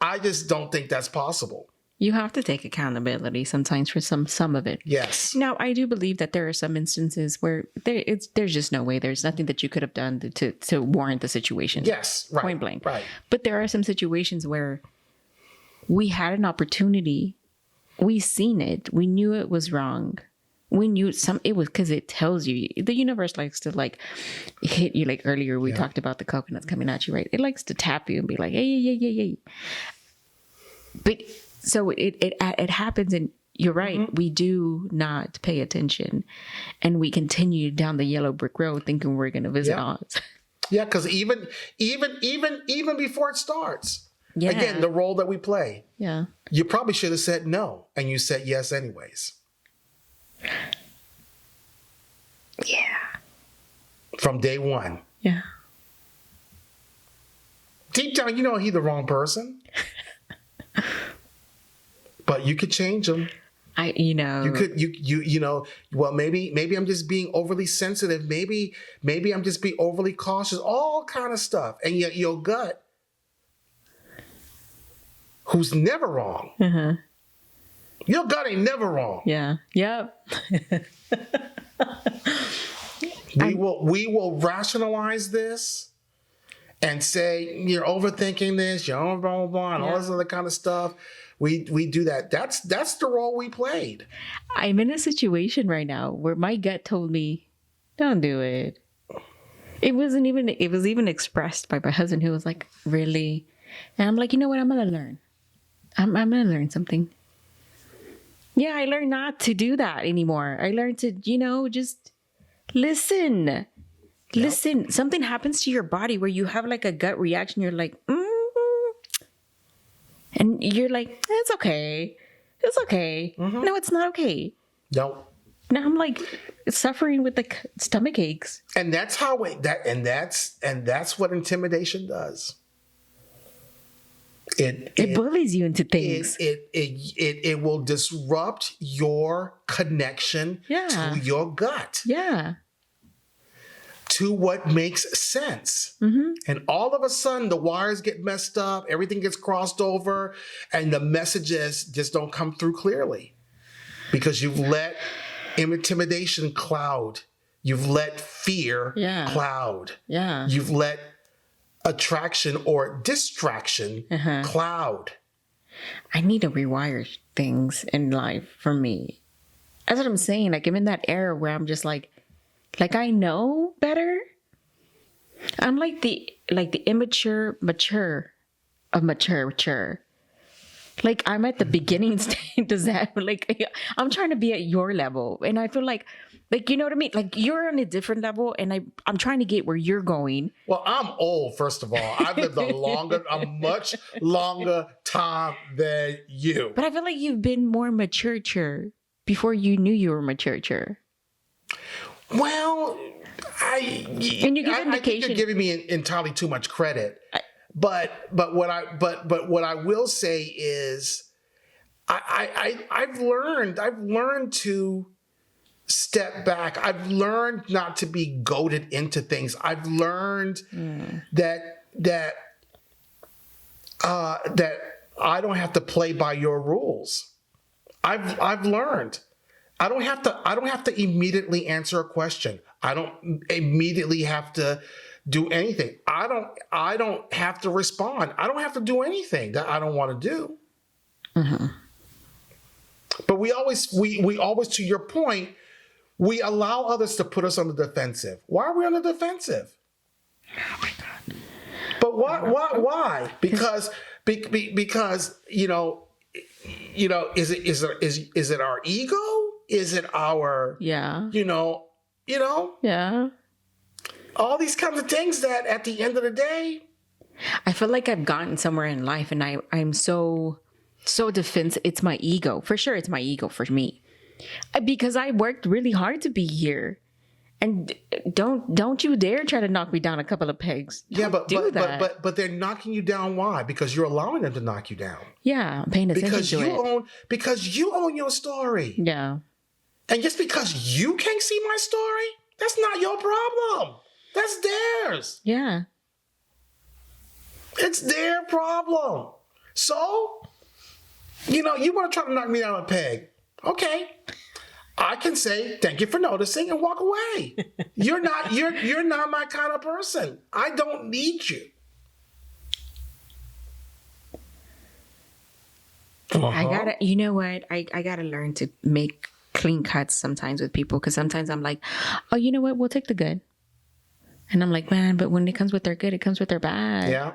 I just don't think that's possible. You have to take accountability sometimes for some of it. Yes. Now, I do believe that there are some instances where there's just no way. There's nothing that you could have done to warrant the situation. Yes. Right. Point blank. Right. But there are some situations where we had an opportunity. We seen it. We knew it was wrong. We knew it was because it tells you. The universe likes to hit you. Like earlier, we talked about the coconuts coming at you, right? It likes to tap you and be like, hey. But so it happens, and you're right. We do not pay attention, and we continue down the yellow brick road thinking we're going to visit Oz. Yeah, because even before it starts, again, the role that we play. Yeah, you probably should have said no, and you said yes anyways. Yeah. From day one. Yeah. Deep down, he's the wrong person. But you could change him. You could, well, maybe I'm just being overly sensitive. Maybe I'm just being overly cautious, all kind of stuff. And yet your gut, who's never wrong. Your gut ain't never wrong. Yeah. Yep. We will rationalize this and say you're overthinking this, you're blah blah blah, and all this other kind of stuff. we do that. That's the role we played. I'm in a situation right now where my gut told me, don't do it. It was even expressed by my husband, who was like, really? And I'm like, you know what? I'm going to learn. I'm going to learn something. Yeah, I learned not to do that anymore. I learned to, just listen. Listen. Something happens to your body where you have like a gut reaction. You're like, and you're like, it's okay. It's okay. No, it's not okay. No. Now I'm like suffering with the stomach aches. And that's how that's what intimidation does. It bullies you into things. It will disrupt your connection to your gut. Yeah. To what makes sense. And all of a sudden the wires get messed up, everything gets crossed over, and the messages just don't come through clearly. Because you've let intimidation cloud. You've let fear cloud. Yeah. You've let attraction or distraction cloud. I need to rewire things in life for me. That's what I'm saying. Like, I'm in that era where I'm just like I know better. I'm like the immature of mature. Like, I'm at the beginning stage. Does that, like, I'm trying to be at your level. And I feel like, you know what I mean? Like, you're on a different level, and I'm trying to get where you're going. Well, I'm old, first of all. I've lived a much longer time than you. But I feel like you've been more mature before you knew you were mature. Well, and you give indication. I think you're giving me entirely too much credit. But what I will say is, I've learned to step back. I've learned not to be goaded into things. I've learned that I don't have to play by your rules. I've learned. I don't have to immediately answer a question. I don't immediately have to do anything. I don't have to respond. I don't have to do anything that I don't want to do. But we always, to your point, we allow others to put us on the defensive. Why are we on the defensive? Oh my God. But why? Because is it our ego? Is it our all these kinds of things that at the end of the day, I feel like I've gotten somewhere in life, and I'm so defensive. It's my ego. For sure, it's my ego for me. Because I worked really hard to be here. And don't you dare try to knock me down a couple of pegs. But they're knocking you down. Why? Because you're allowing them to knock you down. Yeah, I'm paying attention to it. Because you own your story. Yeah. And just because you can't see my story, that's not your problem. That's theirs. Yeah. It's their problem. So, you want to try to knock me down a peg. Okay. I can say, thank you for noticing, and walk away. You're not my kind of person. I don't need you. You know what? I gotta learn to make clean cuts sometimes with people, because sometimes I'm like, oh, you know what? We'll take the good. And I'm like, man, but when it comes with their good, it comes with their bad. Yeah.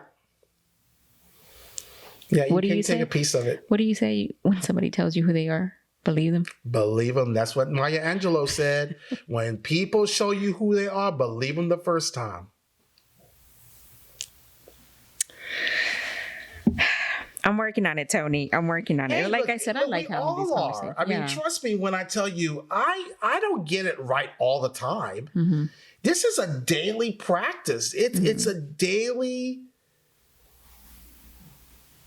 Yeah, what do you take say? A piece of it. What do you say when somebody tells you who they are? Believe them. Believe them. That's what Maya Angelou said. When people show you who they are, believe them the first time. I'm working on it, Tony. I'm working on it. Hey, like look, I said, I like having these conversations. I mean, trust me when I tell you, I don't get it right all the time. Mm-hmm. This is a daily practice. It's a daily.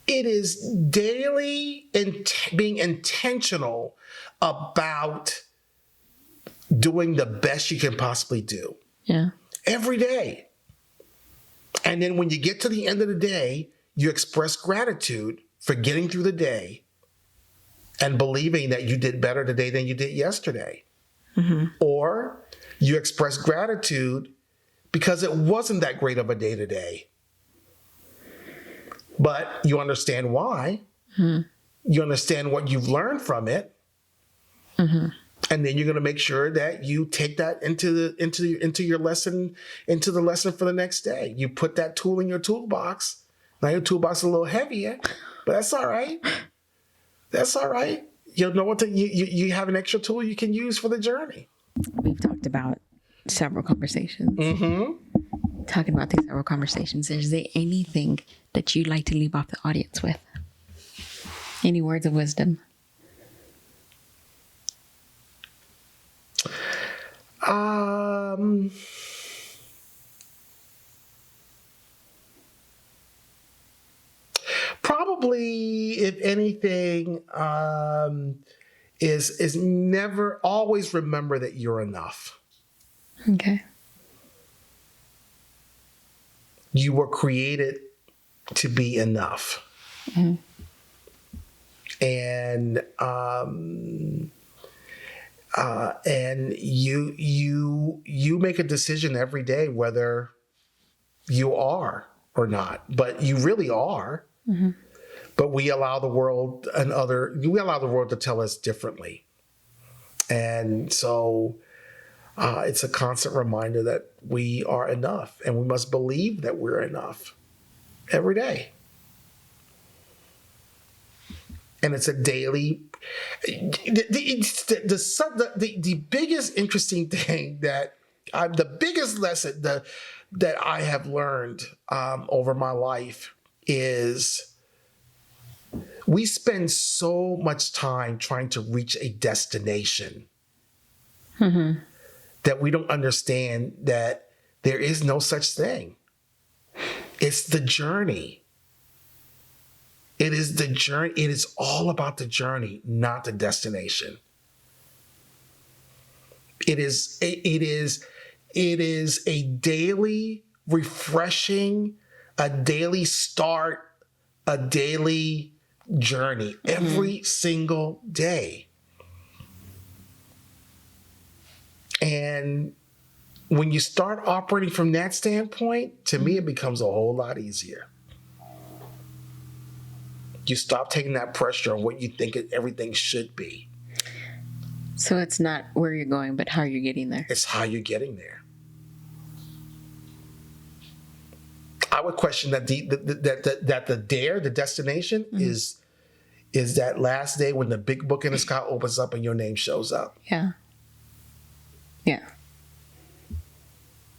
It is daily being intentional about doing the best you can possibly do. Yeah. Every day. And then when you get to the end of the day, you express gratitude for getting through the day and believing that you did better today than you did yesterday. Mm-hmm. Or you express gratitude because it wasn't that great of a day today. But you understand why. you understand what you've learned from it, and then you're going to make sure that you take that into the lesson for the next day. You put that tool in your toolbox. Now your toolbox is a little heavier, but that's all right. That's all right. You'll know what you have an extra tool you can use for the journey. We've talked about several conversations. Talking about these several conversations, is there anything that you'd like to leave off the audience with? Any words of wisdom? Probably, if anything, is never always remember that you're enough. Okay. You were created to be enough. And you make a decision every day whether you are or not, but you really are. But we allow the world to tell us differently. And so it's a constant reminder that we are enough, and we must believe that we're enough every day. And it's a daily. The biggest interesting thing the biggest lesson that I have learned over my life is we spend so much time trying to reach a destination that we don't understand that there is no such thing. It's the journey. It is the journey. It is all about the journey, not the destination. It is a daily refreshing, a daily start, a daily journey every single day. And when you start operating from that standpoint, to me, it becomes a whole lot easier. You stop taking that pressure on what you think everything should be. So it's not where you're going, but how you're getting there. It's how you're getting there. I would question that the destination is that last day when the big book in the sky opens up and your name shows up. Yeah.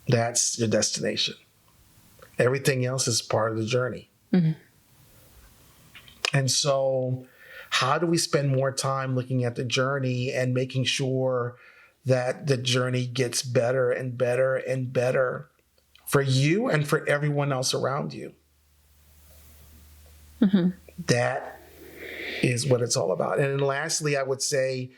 That's your destination. Everything else is part of the journey. And so how do we spend more time looking at the journey and making sure that the journey gets better and better and better for you and for everyone else around you? That is what it's all about. And then lastly, I would say,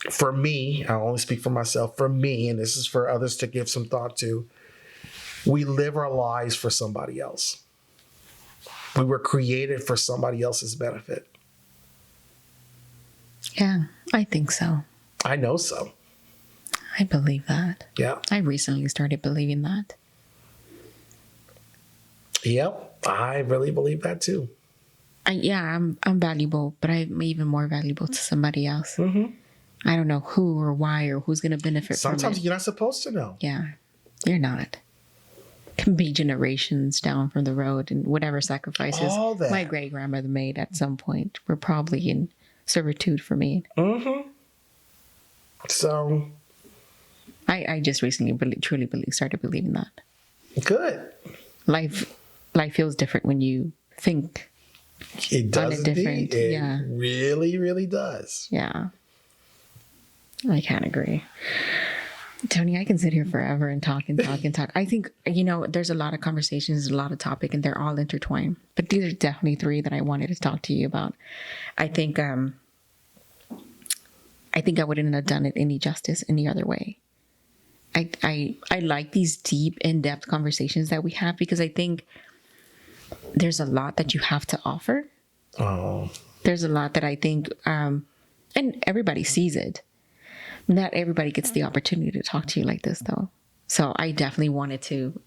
for me, I only speak for myself, for me, and this is for others to give some thought to, we live our lives for somebody else. We were created for somebody else's benefit. Yeah, I think so. I know so. I believe that. Yeah. I recently started believing that. Yep, I really believe that too. I'm valuable, but I'm even more valuable to somebody else. I don't know who or why or who's going to benefit from it. Sometimes you're not supposed to know. Yeah, you're not. Can be generations down from the road, and whatever sacrifices All that. my great grandmother made at some point were probably in servitude for me. So I just recently truly started believing that good. life feels different when you think. It does On a indeed. different- It yeah. really, really does. Yeah, I can't agree. Tony, I can sit here forever and talk and talk and talk. I think, there's a lot of conversations, a lot of topic, and they're all intertwined. But these are definitely three that I wanted to talk to you about. I think I wouldn't have done it any justice any other way. I like these deep, in-depth conversations that we have because I think there's a lot that you have to offer. Oh, There's a lot that I think, and everybody sees it. Not everybody gets the opportunity to talk to you like this, though. So I definitely wanted to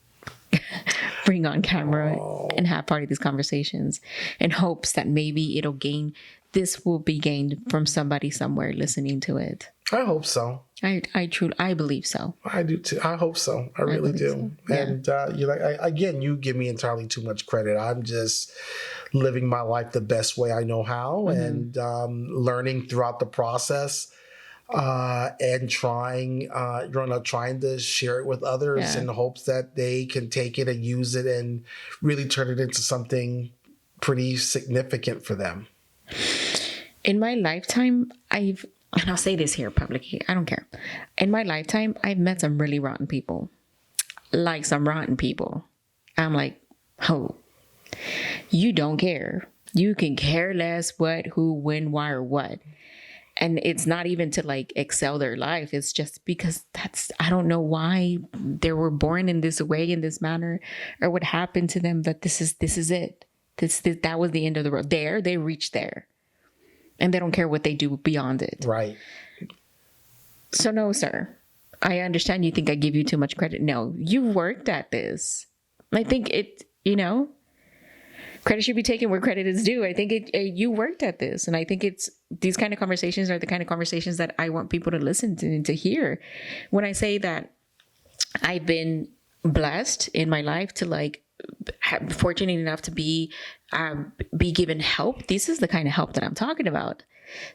bring on camera and have part of these conversations in hopes that maybe this will be gained from somebody somewhere listening to it. I hope so. I believe so. I do too. I hope so. I really believe do. so. Yeah. And again, you give me entirely too much credit. I'm just living my life the best way I know how, and learning throughout the process, and trying to share it with others in the hopes that they can take it and use it and really turn it into something pretty significant for them. In my lifetime, and I'll say this here publicly, I don't care. In my lifetime, I've met some really rotten people. Like some rotten people. I'm like, oh, you don't care. You can care less what, who, when, why, or what. And it's not even to like excel their life. It's just because I don't know why they were born in this way, in this manner, or what happened to them, but this is it. That was the end of the road. They reached there. And they don't care what they do beyond it. Right. So no, sir. I understand you think I give you too much credit. No, you worked at this. I think credit should be taken where credit is due. I think you worked at this. And I think these kind of conversations are the kind of conversations that I want people to listen to and to hear. When I say that I've been blessed in my life to like, fortunate enough to be given help. This is the kind of help that I'm talking about.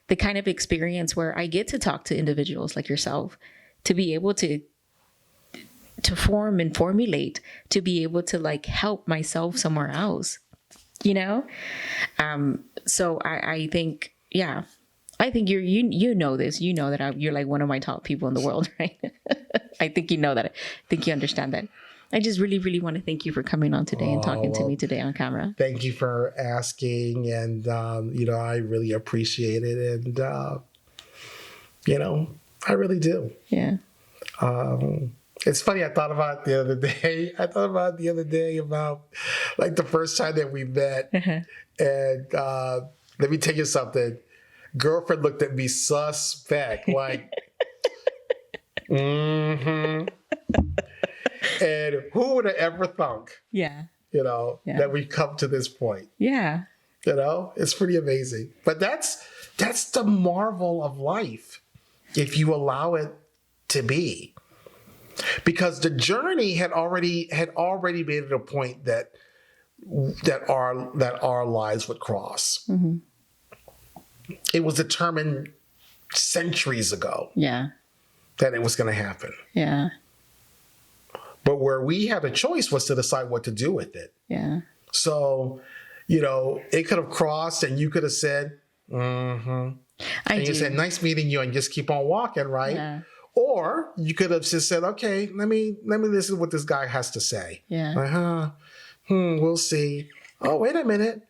The kind of experience where I get to talk to individuals like yourself, to be able to form and formulate, to be able to like help myself somewhere else, So I think, I think you know this. You know that you're like one of my top people in the world, right? I think you know that. I think you understand that. I just really, really want to thank you for coming on today and talking to me today on camera. Thank you for asking. And, I really appreciate it. And, I really do. Yeah. It's funny. I thought about it the other day. About like the first time that we met. And let me tell you something. Girlfriend looked at me suspect. Like, And who would have ever thunk, that we've come to this point? Yeah. It's pretty amazing. But that's the marvel of life, if you allow it to be. Because the journey had already made it a point that our lives would cross. Mm-hmm. It was determined centuries ago. Yeah. That it was going to happen. Yeah. But where we had a choice was to decide what to do with it. Yeah. So, it could have crossed and you could have said, you said, nice meeting you, and just keep on walking, right? Yeah. Or you could have just said, okay, let me listen to what this guy has to say. Yeah. We'll see. Oh, wait a minute.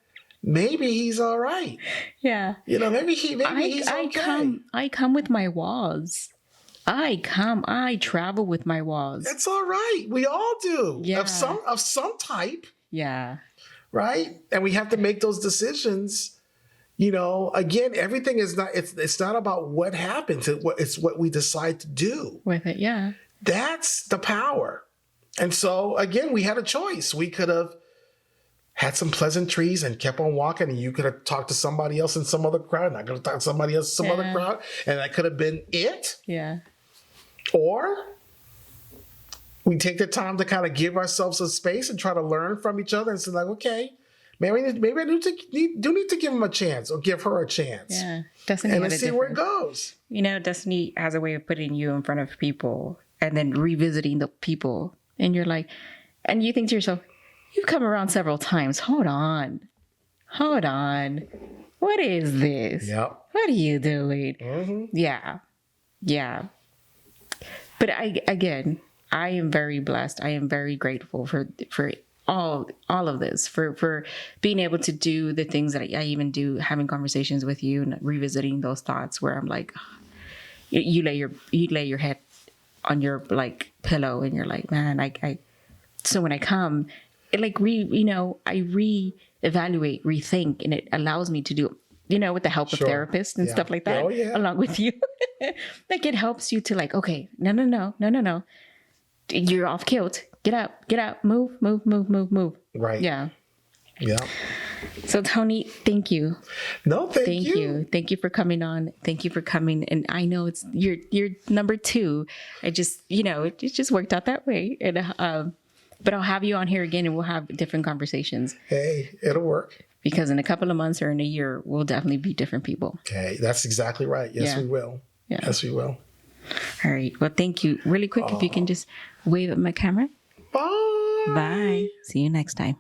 Maybe he's all right. Yeah. Maybe he's okay. I come with my walls. I travel with my walls. That's all right. We all do. Yeah. Of some type. Yeah. Right? And we have to make those decisions. Again, everything is not, it's not about what happens. It's what we decide to do with it. Yeah. That's the power. And so again, we had a choice. We could have had some pleasantries and kept on walking, and you could have talked to somebody else in some other crowd, and I could have talked to somebody else in some other crowd, and that could have been it. Yeah. Or we take the time to kind of give ourselves a space and try to learn from each other and say, like, okay, maybe I need to give him a chance or give her a chance. Yeah. Destiny, and let's see where it goes. Destiny has a way of putting you in front of people and then revisiting the people. And you're like, and you think to yourself, you've come around several times. Hold on. What is this? Yep. What are you doing? Mm-hmm. Yeah. Yeah. But I am very blessed. I am very grateful for all of this, for being able to do the things that I even do, having conversations with you and revisiting those thoughts where I'm like, you lay your head on your like pillow and you're like, man, so when I come, it like I reevaluate, rethink, and it allows me to do, with the help of therapists and stuff like that, along with you. Like it helps you to like, okay, no. you're off kilt. Get out, move. Right. Yeah. Yeah. So Tony, thank you. No, thank you. Thank you for coming on. Thank you for coming. And I know it's you're number 2. I just, it just worked out that way. And but I'll have you on here again and we'll have different conversations. Hey, it'll work. Because in a couple of months or in a year, we'll definitely be different people. Okay, that's exactly right. Yes, Yeah. we will. Yeah. Yes, we will. All right. Well, thank you. Really quick, if you can just wave at my camera. Bye. Bye. See you next time.